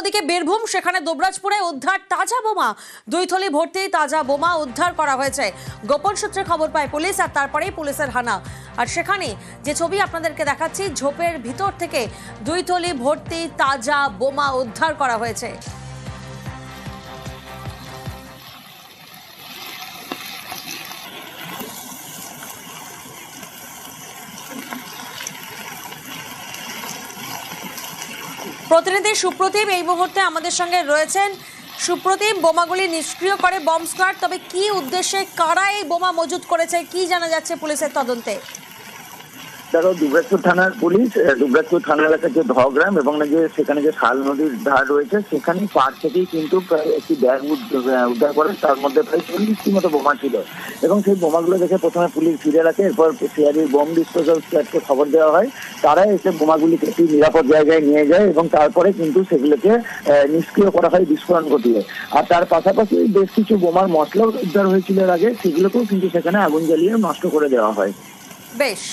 অন্যদিকে বীরভূম, সেখানে দুবরাজপুরে উদ্ধার তাজা বোমা। 2 থলি ভর্তি তাজা বোমা উদ্ধার করা হয়েছে। গোপন সূত্রে খবর পায় পুলিশ, আর তারপরেই পুলিশের হানা। আর সেখানে যে ছবি আপনাদেরকে দেখাচ্ছি, ঝোপের ভিতর থেকে 2 থলি ভর্তি তাজা বোমা উদ্ধার করা হয়েছে। প্রতিনিধি সুপ্রতিম এই মুহূর্তে আমাদের সঙ্গে রয়েছেন। সুপ্রতিম, বোমাগুলি নিষ্ক্রিয় করে বম্ব স্কোয়াড, তবে কি উদ্দেশ্যে কারা এই বোমা মজুত করেছে, কি জানা যাচ্ছে পুলিশের তদন্তে? দেখো, দুবরাজপুর থানার পুলিশ দুবরাজপুর থানা এলাকার যে ধগ্রাম এবং যে সেখানে যে শাল নদীর ধার রয়েছে, সেখানে পাড় থেকেই কিন্তু প্রায় একটি ব্যাগ উদ্ধার করে। তার মধ্যে প্রায় 40টি মতো বোমা ছিল এবং সেই বোমাগুলো দেখে প্রথমে পুলিশ ফিরে রাখে। এরপর সিআরবির বোম ডিসপোজাল স্কোয়াডকে খবর দেওয়া হয়। তারা এসে বোমাগুলিকে একটি নিরাপদ জায়গায় নিয়ে যায় এবং তারপরে কিন্তু সেগুলোকে নিষ্ক্রিয় করা হয় বিস্ফোরণ ঘটিয়ে। আর তার পাশাপাশি বেশ কিছু বোমার মশলাও উদ্ধার হয়েছিল এর আগে, সেগুলোকেও কিন্তু সেখানে আগুন জ্বালিয়ে নষ্ট করে দেওয়া হয়। বেশ।